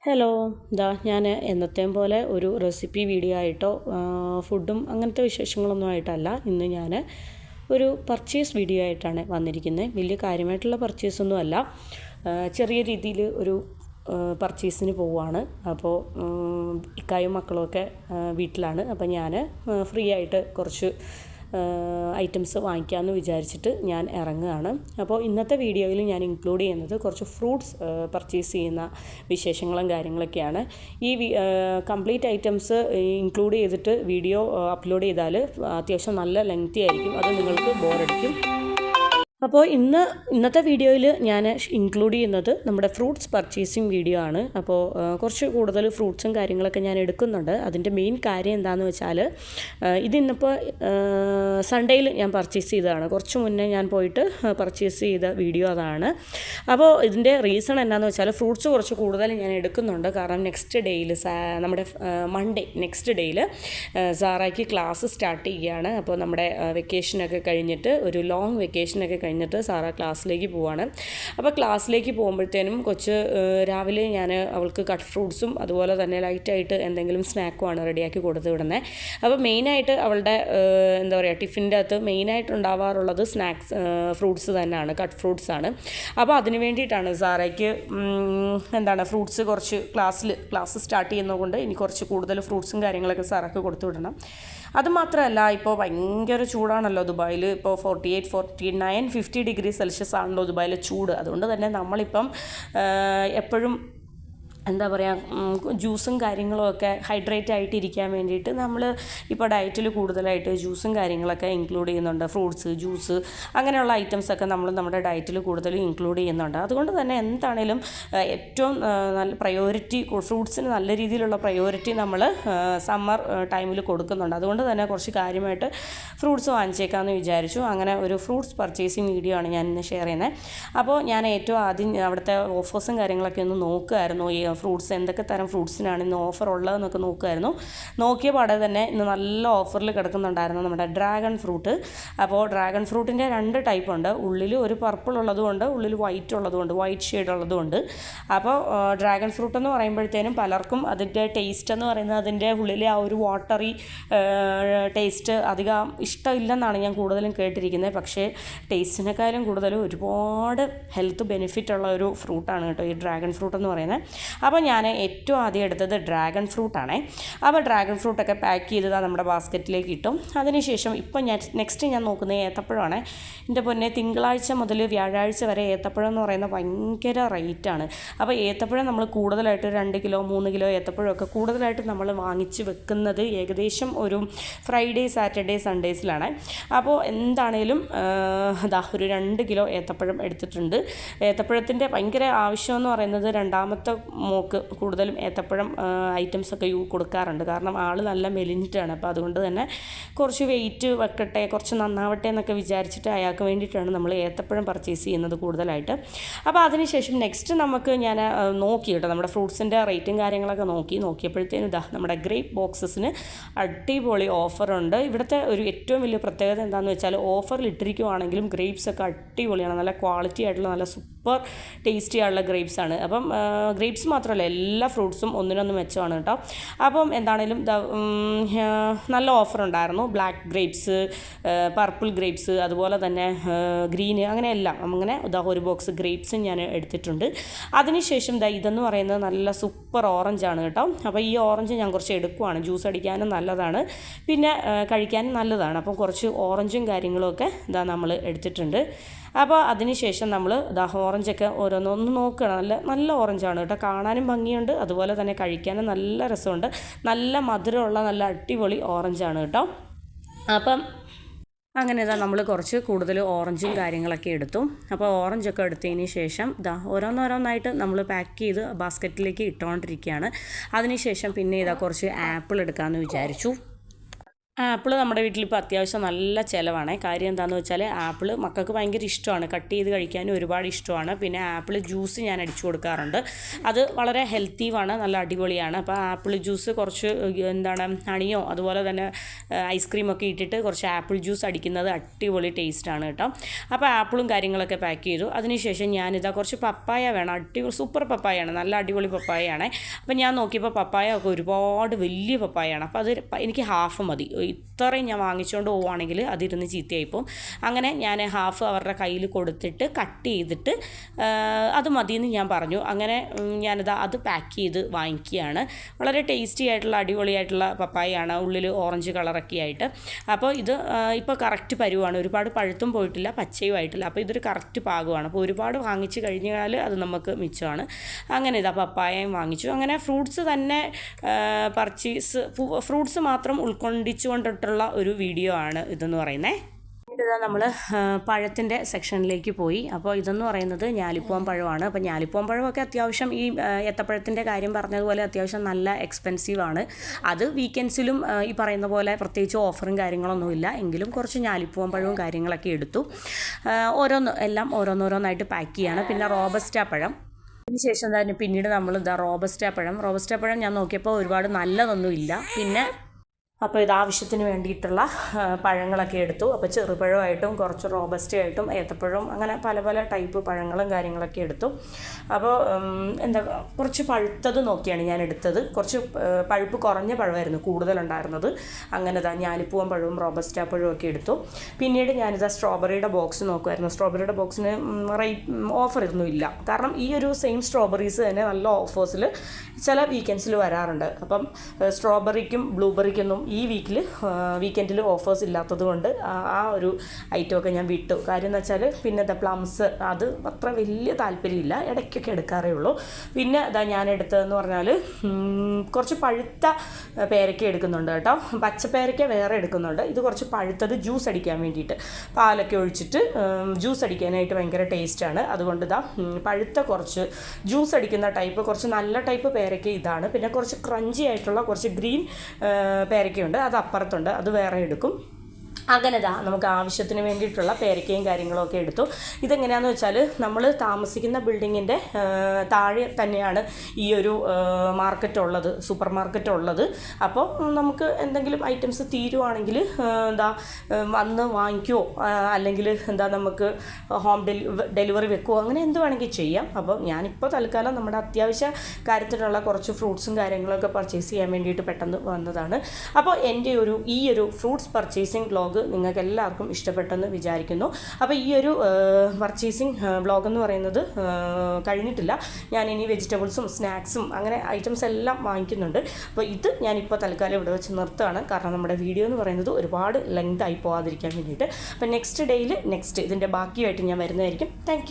Hello, ഞാൻ എന്നത്തെയും പോലെ ഒരു റെസിപ്പി വീഡിയോ ആയിട്ടോ ഫുഡും അങ്ങനത്തെ വിശേഷങ്ങളൊന്നും ആയിട്ടല്ല. ഇന്ന് ഞാൻ ഒരു പർച്ചേസ് വീഡിയോ ആയിട്ടാണ് വന്നിരിക്കുന്നത്. വലിയ കാര്യമായിട്ടുള്ള പർച്ചേസൊന്നും അല്ല, ചെറിയ രീതിയിൽ ഒരു പർച്ചേസിന് പോവുകയാണ്. അപ്പോൾ ഇക്കായും മക്കളുമൊക്കെ വീട്ടിലാണ്. അപ്പോൾ ഞാൻ ഫ്രീ ആയിട്ട് കുറച്ച് ഐറ്റംസ് വാങ്ങിക്കാമെന്ന് വിചാരിച്ചിട്ട് ഞാൻ ഇറങ്ങുകയാണ്. അപ്പോൾ ഇന്നത്തെ വീഡിയോയിൽ ഞാൻ ഇൻക്ലൂഡ് ചെയ്യുന്നത് കുറച്ച് ഫ്രൂട്ട്സ് പർച്ചേസ് ചെയ്യുന്ന വിശേഷങ്ങളും കാര്യങ്ങളൊക്കെയാണ്. ഈ കംപ്ലീറ്റ് ഐറ്റംസ് ഇൻക്ലൂഡ് ചെയ്തിട്ട് വീഡിയോ അപ്ലോഡ് ചെയ്താൽ അത്യാവശ്യം നല്ല ലെങ്തി ആയിരിക്കും, അത് നിങ്ങൾക്ക് ബോറടിക്കും. അപ്പോൾ ഇന്നത്തെ വീഡിയോയിൽ ഞാൻ ഇൻക്ലൂഡ് ചെയ്യുന്നത് നമ്മുടെ ഫ്രൂട്ട്സ് പർച്ചേസിങ് വീഡിയോ ആണ്. അപ്പോൾ കുറച്ച് കൂടുതൽ ഫ്രൂട്ട്സും കാര്യങ്ങളൊക്കെ ഞാൻ എടുക്കുന്നുണ്ട്. അതിൻ്റെ മെയിൻ കാര്യം എന്താണെന്ന് വെച്ചാൽ, ഇതിന്നിപ്പോൾ സൺഡേയിൽ ഞാൻ പർച്ചേസ് ചെയ്തതാണ്. കുറച്ച് മുന്നേ ഞാൻ പോയിട്ട് പർച്ചേസ് ചെയ്ത വീഡിയോ അതാണ്. അപ്പോൾ ഇതിൻ്റെ റീസൺ എന്താണെന്ന് വെച്ചാൽ, ഫ്രൂട്ട്സ് കുറച്ച് കൂടുതൽ ഞാൻ എടുക്കുന്നുണ്ട്. കാരണം നെക്സ്റ്റ് ഡേയിൽ നമ്മുടെ മൺഡേ നെക്സ്റ്റ് ഡേയിൽ സാറയ്ക്ക് ക്ലാസ് സ്റ്റാർട്ട് ചെയ്യുകയാണ്. അപ്പോൾ നമ്മുടെ വെക്കേഷനൊക്കെ കഴിഞ്ഞിട്ട്, ഒരു ലോങ് വെക്കേഷനൊക്കെ കഴിഞ്ഞിട്ട് സാറ ക്ലാസ്സിലേക്ക് പോവാണ്. അപ്പോൾ ക്ലാസ്സിലേക്ക് പോകുമ്പോഴത്തേനും രാവിലെ ഞാൻ അവൾക്ക് കട്ട് ഫ്രൂട്ട്സും അതുപോലെ തന്നെ ലൈറ്റായിട്ട് എന്തെങ്കിലും സ്നാക്കുമാണ് റെഡിയാക്കി കൊടുത്ത് വിടുന്നത്. അപ്പോൾ മെയിനായിട്ട് അവളുടെ എന്താ പറയുക, ടിഫിൻ്റെ അകത്ത് മെയിനായിട്ട് ഉണ്ടാവാറുള്ളത് ഫ്രൂട്ട്സ് തന്നെയാണ്, കട്ട് ഫ്രൂട്ട്സ് ആണ്. അപ്പോൾ അതിന് വേണ്ടിയിട്ടാണ് സാറയ്ക്ക് ഫ്രൂട്ട്സ് കുറച്ച് ക്ലാസ് സ്റ്റാർട്ട് ചെയ്യുന്നതുകൊണ്ട് ഇനി കുറച്ച് കൂടുതൽ ഫ്രൂട്ട്സും കാര്യങ്ങളൊക്കെ സാറൊക്കെ കൊടുത്തു വിടണം. അതുമാത്രമല്ല, ഇപ്പോൾ ഭയങ്കര ചൂടാണല്ലോ ദുബായിൽ. ഇപ്പോൾ 48, 49, 50 ഡിഗ്രി സെൽഷ്യസ് ആണല്ലോ ദുബായിലെ ചൂട്. അതുകൊണ്ട് തന്നെ നമ്മളിപ്പം എപ്പോഴും എന്താ പറയുക, ജ്യൂസും കാര്യങ്ങളും ഒക്കെ ഹൈഡ്രേറ്റ് ആയിട്ട് ഇരിക്കാൻ വേണ്ടിയിട്ട് നമ്മൾ ഇപ്പോൾ ഡയറ്റിൽ കൂടുതലായിട്ട് ജ്യൂസും കാര്യങ്ങളൊക്കെ ഇൻക്ലൂഡ് ചെയ്യുന്നുണ്ട്. ഫ്രൂട്ട്സ് ജ്യൂസ് അങ്ങനെയുള്ള ഐറ്റംസൊക്കെ നമ്മൾ നമ്മുടെ ഡയറ്റിൽ കൂടുതൽ ഇൻക്ലൂഡ് ചെയ്യുന്നുണ്ട്. അതുകൊണ്ട് തന്നെ എന്താണേലും ഏറ്റവും നല്ല പ്രയോറിറ്റി ഫ്രൂട്ട്സിന് നല്ല രീതിയിലുള്ള പ്രയോറിറ്റി നമ്മൾ സമ്മർ ടൈമിൽ കൊടുക്കുന്നുണ്ട്. അതുകൊണ്ട് തന്നെ കുറച്ച് കാര്യമായിട്ട് ഫ്രൂട്ട്സ് വാങ്ങിച്ചേക്കാമെന്ന് വിചാരിച്ചു. അങ്ങനെ ഒരു ഫ്രൂട്ട്സ് പർച്ചേസിങ് വീഡിയോ ആണ് ഞാൻ ഇന്ന് ഷെയർ ചെയ്യുന്നത്. അപ്പോൾ ഞാൻ ഏറ്റവും ആദ്യം അവിടുത്തെ ഓഫേഴ്സും കാര്യങ്ങളൊക്കെ ഒന്ന് നോക്കുമായിരുന്നു. ഈ ഫ്രൂട്ട്സ് എന്തൊക്കെ തരം ഫ്രൂട്ട്സിനാണ് ഇന്ന് ഓഫർ ഉള്ളതെന്നൊക്കെ നോക്കുമായിരുന്നു. നോക്കിയ പാടെ തന്നെ ഇന്ന് നല്ല ഓഫറിൽ കിടക്കുന്നുണ്ടായിരുന്നു നമ്മുടെ ഡ്രാഗൺ ഫ്രൂട്ട്. അപ്പോൾ ഡ്രാഗൺ ഫ്രൂട്ടിൻ്റെ 2 ടൈപ്പ് ഉണ്ട്. ഉള്ളിൽ ഒരു പർപ്പിൾ ഉള്ളതുകൊണ്ട് ഉള്ളിൽ വൈറ്റ് ഉള്ളതുകൊണ്ട്, വൈറ്റ് ഷെയ്ഡ് ഉള്ളതുകൊണ്ട്. അപ്പോൾ ഡ്രാഗൺ ഫ്രൂട്ട് എന്ന് പറയുമ്പോഴത്തേനും പലർക്കും അതിൻ്റെ ടേസ്റ്റ് എന്ന് പറയുന്നത്, അതിൻ്റെ ഉള്ളിലെ ആ ഒരു വാട്ടറി ടേസ്റ്റ് അധികം ഇഷ്ടമില്ലെന്നാണ് ഞാൻ കൂടുതലും കേട്ടിരിക്കുന്നത്. പക്ഷേ ടേസ്റ്റിനേക്കാളും കൂടുതലും ഒരുപാട് ഹെൽത്ത് ബെനിഫിറ്റ് ഉള്ള ഒരു ഫ്രൂട്ടാണ് കേട്ടോ ഈ ഡ്രാഗൺ ഫ്രൂട്ട് എന്ന് പറയുന്നത്. അപ്പോൾ ഞാൻ ഏറ്റവും ആദ്യം എടുത്തത് ഡ്രാഗൺ ഫ്രൂട്ടാണേ. അപ്പോൾ ഡ്രാഗൺ ഫ്രൂട്ടൊക്കെ പാക്ക് ചെയ്തത് നമ്മുടെ ബാസ്ക്കറ്റിലേക്ക് ഇട്ടും. അതിനുശേഷം ഇപ്പം നെക്സ്റ്റ് ഞാൻ നോക്കുന്നത് ഏത്തപ്പഴമാണ്. എൻ്റെ പൊന്നെ, തിങ്കളാഴ്ച മുതൽ വ്യാഴാഴ്ച വരെ ഏത്തപ്പഴം എന്ന് പറയുന്നത് ഭയങ്കര റേറ്റാണ്. അപ്പോൾ ഏത്തപ്പഴം നമ്മൾ കൂടുതലായിട്ട് 2 കിലോ 3 കിലോ ഏത്തപ്പഴമൊക്കെ കൂടുതലായിട്ട് നമ്മൾ വാങ്ങിച്ച് വെക്കുന്നത് ഏകദേശം ഒരു ഫ്രൈഡേ, സാറ്റർഡേ, സൺഡേസിലാണ്. അപ്പോൾ എന്താണേലും ഒരു 2 കിലോ ഏത്തപ്പഴം എടുത്തിട്ടുണ്ട്. ഏത്തപ്പഴത്തിൻ്റെ ഭയങ്കര ആവശ്യമെന്ന് പറയുന്നത്, രണ്ടാമത്തെ മോക്ക് കൂടുതലും ഏത്തപ്പഴം ഐറ്റംസൊക്കെ കൊടുക്കാറുണ്ട്. കാരണം ആൾ നല്ല മെലിഞ്ഞിട്ടാണ്. അപ്പോൾ അതുകൊണ്ട് തന്നെ കുറച്ച് വെയിറ്റ് വെക്കട്ടെ, കുറച്ച് നന്നാവട്ടെ എന്നൊക്കെ വിചാരിച്ചിട്ട് അയാൾക്ക് വേണ്ടിയിട്ടാണ് നമ്മൾ ഏത്തപ്പഴം പർച്ചേസ് ചെയ്യുന്നത് കൂടുതലായിട്ട്. അപ്പോൾ അതിനുശേഷം നെക്സ്റ്റ് ഞാൻ നോക്കി കേട്ടോ, നമ്മുടെ ഫ്രൂട്ട്സിൻ്റെ റേറ്റും കാര്യങ്ങളൊക്കെ നോക്കിയപ്പോഴത്തേനും നമ്മുടെ ഗ്രേപ്പ് ബോക്സസിന് അടിപൊളി ഓഫറുണ്ട്. ഇവിടുത്തെ ഒരു ഏറ്റവും വലിയ പ്രത്യേകത എന്താണെന്ന് വെച്ചാൽ, ഓഫറിൽ ഇട്ടിരിക്കുവാണെങ്കിലും ഗ്രേപ്സൊക്കെ അടിപൊളിയാണ്. നല്ല ക്വാളിറ്റി ആയിട്ടുള്ള നല്ല സൂപ്പർ ടേസ്റ്റി ആയിട്ടുള്ള ഗ്രേപ്സാണ്. അപ്പം ഗ്രേപ്സ് മാത്രമല്ല, എല്ലാ ഫ്രൂട്ട്സും ഒന്നിനൊന്ന് മെച്ചമാണ് കേട്ടോ. അപ്പം എന്താണേലും നല്ല ഓഫറുണ്ടായിരുന്നു. ബ്ലാക്ക് ഗ്രേപ്സ്, പർപ്പിൾ ഗ്രേപ്സ്, അതുപോലെ തന്നെ ഗ്രീന്, അങ്ങനെ ഒരു ബോക്സ് ഗ്രേപ്സും ഞാൻ എടുത്തിട്ടുണ്ട്. അതിനുശേഷം ഇതെന്ന് പറയുന്നത് നല്ല സൂപ്പർ ഓറഞ്ചാണ് കേട്ടോ. അപ്പോൾ ഈ ഓറഞ്ച് ഞാൻ കുറച്ച് എടുക്കുവാണ്. ജ്യൂസ് അടിക്കാനും നല്ലതാണ്, പിന്നെ കഴിക്കാനും നല്ലതാണ്. അപ്പം കുറച്ച് ഓറഞ്ചും കാര്യങ്ങളുമൊക്കെ നമ്മൾ എടുത്തിട്ടുണ്ട്. അപ്പോൾ അതിനുശേഷം നമ്മൾ ഓറഞ്ചൊക്കെ ഓരോന്നൊന്ന് നോക്കുകയാണ്. നല്ല ഓറഞ്ചാണ് കേട്ടോ, കാണാനും ഭംഗിയുണ്ട്, അതുപോലെ തന്നെ കഴിക്കാനും നല്ല രസമുണ്ട്. നല്ല മധുരമുള്ള നല്ല അടിപൊളി ഓറഞ്ചാണ് കേട്ടോ. അപ്പം അങ്ങനെ നമ്മൾ കുറച്ച് കൂടുതൽ ഓറഞ്ചും കാര്യങ്ങളൊക്കെ എടുത്തു. അപ്പോൾ ഓറഞ്ചൊക്കെ എടുത്തതിന് ശേഷം ഓരോന്നോരോന്നായിട്ട് നമ്മൾ പാക്ക് ചെയ്ത് ബാസ്ക്കറ്റിലേക്ക് ഇട്ടുകൊണ്ടിരിക്കുകയാണ്. അതിനുശേഷം പിന്നെ കുറച്ച് ആപ്പിൾ എടുക്കാമെന്ന് വിചാരിച്ചു. ആപ്പിൾ നമ്മുടെ വീട്ടിലിപ്പോൾ അത്യാവശ്യം നല്ല ചിലവാണ്. കാര്യം എന്താണെന്ന് വെച്ചാൽ ആപ്പിൾ മക്കൾക്ക് ഭയങ്കര ഇഷ്ടമാണ്, കട്ട് ചെയ്ത് കഴിക്കാനും ഒരുപാട് ഇഷ്ടമാണ്. പിന്നെ ആപ്പിൾ ജ്യൂസ് ഞാൻ അടിച്ചു കൊടുക്കാറുണ്ട്. അത് വളരെ ഹെൽത്തിയുമാണ്, നല്ല അടിപൊളിയാണ്. അപ്പോൾ ആപ്പിൾ ജ്യൂസ് കുറച്ച് ഹണിയോ അതുപോലെ തന്നെ ഐസ്ക്രീമൊക്കെ ഇട്ടിട്ട് കുറച്ച് ആപ്പിൾ ജ്യൂസ് അടിക്കുന്നത് അടിപൊളി ടേസ്റ്റാണ് കേട്ടോ. അപ്പോൾ ആപ്പിളും കാര്യങ്ങളൊക്കെ പാക്ക് ചെയ്തു. അതിനുശേഷം ഞാനിതാ കുറച്ച് പപ്പായ വേണം, അടിപൊളി സൂപ്പർ പപ്പായയാണ്, നല്ല അടിപൊളി പപ്പായയാണ്. അപ്പോൾ ഞാൻ നോക്കിയപ്പോൾ പപ്പായ ഒക്കെ ഒരുപാട് വലിയ പപ്പായയാണ്. അപ്പോൾ അത് എനിക്ക് ഹാഫ് മതി. ഇത്രയും ഞാൻ വാങ്ങിച്ചുകൊണ്ട് പോവുകയാണെങ്കിൽ അതിരുന്ന് ചീത്തയായിപ്പോവും. അങ്ങനെ ഞാൻ ഹാഫ് അവരുടെ കയ്യിൽ കൊടുത്തിട്ട് കട്ട് ചെയ്തിട്ട് അത് മതിയെന്ന് ഞാൻ പറഞ്ഞു. അങ്ങനെ ഞാനിത് അത് പാക്ക് ചെയ്ത് വാങ്ങിക്കുകയാണ്. വളരെ ടേസ്റ്റി ആയിട്ടുള്ള അടിപൊളിയായിട്ടുള്ള പപ്പായയാണ്, ഉള്ളിൽ ഓറഞ്ച് കളറൊക്കെ ആയിട്ട്. അപ്പോൾ ഇത് ഇപ്പോൾ കറക്റ്റ് പരുവാണ്, ഒരുപാട് പഴുത്തും പോയിട്ടില്ല പച്ചയും ആയിട്ടില്ല. അപ്പോൾ ഇതൊരു കറക്റ്റ് പാകമാണ്. അപ്പോൾ ഒരുപാട് വാങ്ങിച്ച് കഴിഞ്ഞാൽ അത് നമുക്ക് മിച്ചമാണ്. അങ്ങനെ ഇതാ പപ്പായയും വാങ്ങിച്ചു. അങ്ങനെ ഫ്രൂട്ട്സ് തന്നെ ഫ്രൂട്ട്സ് മാത്രം ഉൾക്കൊണ്ടിച്ചുകൊണ്ടിട്ടുള്ള ഒരു വീഡിയോ ആണ് ഇതെന്ന് പറയുന്നത്. ഇതാ നമ്മൾ പഴത്തിൻ്റെ സെക്ഷനിലേക്ക് പോയി. അപ്പോൾ ഇതെന്ന് പറയുന്നത് ഞാലിപ്പൂവൻ പഴമാണ്. അപ്പോൾ ഞാലിപ്പൂവൻ പഴമൊക്കെ അത്യാവശ്യം ഈ ഏത്തപ്പഴത്തിൻ്റെ കാര്യം പറഞ്ഞതുപോലെ അത്യാവശ്യം നല്ല എക്സ്പെൻസീവാണ്. അത് വീക്കെൻഡ്സിലും ഈ പറയുന്ന പോലെ പ്രത്യേകിച്ച് ഓഫറും കാര്യങ്ങളൊന്നുമില്ല. എങ്കിലും കുറച്ച് ഞാലിപ്പൂവൻ പഴവും കാര്യങ്ങളൊക്കെ എടുത്തു. എല്ലാം ഓരോന്നോരോന്നായിട്ട് പാക്ക് ചെയ്യാണ്. പിന്നെ റോബസ്റ്റ പഴം, അതിനുശേഷം തന്നെ പിന്നീട് നമ്മൾ റോബസ്റ്റ പഴം ഞാൻ നോക്കിയപ്പോൾ ഒരുപാട് നല്ലതൊന്നുമില്ല. പിന്നെ അപ്പോൾ ഇത് ആവശ്യത്തിന് വേണ്ടിയിട്ടുള്ള പഴങ്ങളൊക്കെ എടുത്തു. അപ്പോൾ ചെറുപഴമായിട്ടും കുറച്ച് റോബസ്റ്റയായിട്ടും ഏത്തപ്പഴവും അങ്ങനെ പല പല ടൈപ്പ് പഴങ്ങളും കാര്യങ്ങളൊക്കെ എടുത്തു. അപ്പോൾ കുറച്ച് പഴുത്തത് നോക്കിയാണ് ഞാൻ എടുത്തത്. കുറച്ച് പഴുപ്പ് കുറഞ്ഞ പഴമായിരുന്നു കൂടുതലുണ്ടായിരുന്നത്. അങ്ങനെ ഞാലിപ്പൂവൻ പഴവും റോബസ്റ്റ പഴവും ഒക്കെ എടുത്തു. പിന്നീട് ഞാനിതാ സ്ട്രോബെറിയുടെ ബോക്സ് നോക്കുമായിരുന്നു. സ്ട്രോബെറിയുടെ ബോക്സിന് ഓഫറൊന്നും ഇല്ല. കാരണം ഈ ഒരു സെയിം സ്ട്രോബെറീസ് തന്നെ നല്ല ഓഫേഴ്സിൽ ചില വീക്കെൻഡ്സിൽ വരാറുണ്ട്. അപ്പം സ്ട്രോബെറിക്കും ബ്ലൂബെറിക്കൊന്നും ഈ വീക്കെൻഡിൽ ഓഫേഴ്സ് ഇല്ലാത്തത് കൊണ്ട് ആ ഒരു ഐറ്റമൊക്കെ ഞാൻ വിട്ടു. കാര്യം എന്ന് വെച്ചാൽ പിന്നെ പ്ലംസ് അത് അത്ര വലിയ താല്പര്യമില്ല, ഇടയ്ക്കൊക്കെ എടുക്കാറേ ഉള്ളൂ. പിന്നെ ഞാൻ എടുത്തതെന്ന് പറഞ്ഞാൽ കുറച്ച് പഴുത്ത പേരയ്ക്ക എടുക്കുന്നുണ്ട് കേട്ടോ. പച്ചപ്പേരയ്ക്ക വേറെ എടുക്കുന്നുണ്ട്. ഇത് കുറച്ച് പഴുത്തത് ജ്യൂസ് അടിക്കാൻ വേണ്ടിയിട്ട് പാലൊക്കെ ഒഴിച്ചിട്ട് ജ്യൂസ് അടിക്കാനായിട്ട് ഭയങ്കര ടേസ്റ്റാണ്. അതുകൊണ്ട് പഴുത്ത കുറച്ച് ജ്യൂസ് അടിക്കുന്ന ടൈപ്പ് കുറച്ച് നല്ല ടൈപ്പ് പേരയ്ക്ക ഇതാണ്. പിന്നെ കുറച്ച് ക്രഞ്ചി ആയിട്ടുള്ള കുറച്ച് ഗ്രീൻ പേരയ്ക്ക ഉണ്ട്, അത് അപ്പുറത്തുണ്ട്, അത് വേറെ എടുക്കും. അങ്ങനെ നമുക്ക് ആവശ്യത്തിന് വേണ്ടിയിട്ടുള്ള പേരയ്ക്കയും കാര്യങ്ങളൊക്കെ എടുത്തു. ഇതെങ്ങനെയാണെന്ന് വെച്ചാൽ നമ്മൾ താമസിക്കുന്ന ബിൽഡിങ്ങിൻ്റെ താഴെ തന്നെയാണ് ഈ ഒരു സൂപ്പർ മാർക്കറ്റ് ഉള്ളത്. അപ്പോൾ നമുക്ക് എന്തെങ്കിലും ഐറ്റംസ് തീരുവാണെങ്കിൽ വന്ന് വാങ്ങിക്കുമോ അല്ലെങ്കിൽ നമുക്ക് ഹോം ഡെലിവറി വെക്കുമോ, അങ്ങനെ എന്ത് വേണമെങ്കിൽ ചെയ്യാം. അപ്പോൾ ഞാനിപ്പോൾ തൽക്കാലം നമ്മുടെ അത്യാവശ്യ കാര്യത്തിനുള്ള കുറച്ച് ഫ്രൂട്ട്സും കാര്യങ്ങളൊക്കെ പർച്ചേസ് ചെയ്യാൻ വേണ്ടിയിട്ട് പെട്ടെന്ന് വന്നതാണ്. അപ്പോൾ എൻ്റെ ഈ ഒരു ഫ്രൂട്ട്സ് പർച്ചേസിങ് വ്ലോഗ് നിങ്ങൾക്ക് എല്ലാവർക്കും ഇഷ്ടപ്പെട്ടെന്ന് വിചാരിക്കുന്നു. അപ്പോൾ ഈ ഒരു പർച്ചേസിങ് വ്ലോഗ് എന്ന് പറയുന്നത് കഴിഞ്ഞിട്ടില്ല. ഞാൻ ഇനി വെജിറ്റബിൾസും സ്നാക്സും അങ്ങനെ ഐറ്റംസ് എല്ലാം വാങ്ങിക്കുന്നുണ്ട്. അപ്പോൾ ഇത് ഞാനിപ്പോൾ തൽക്കാലം ഇവിടെ വെച്ച് നിർത്തുകയാണ്. കാരണം നമ്മുടെ വീഡിയോ എന്ന് പറയുന്നത് ഒരുപാട് ലെങ്ത് ആയി പോകാതിരിക്കാൻ വേണ്ടിയിട്ട്. അപ്പോൾ നെക്സ്റ്റ് ഡേയിൽ ഇതിൻ്റെ ബാക്കിയായിട്ട് ഞാൻ വരുന്നതായിരിക്കും. താങ്ക്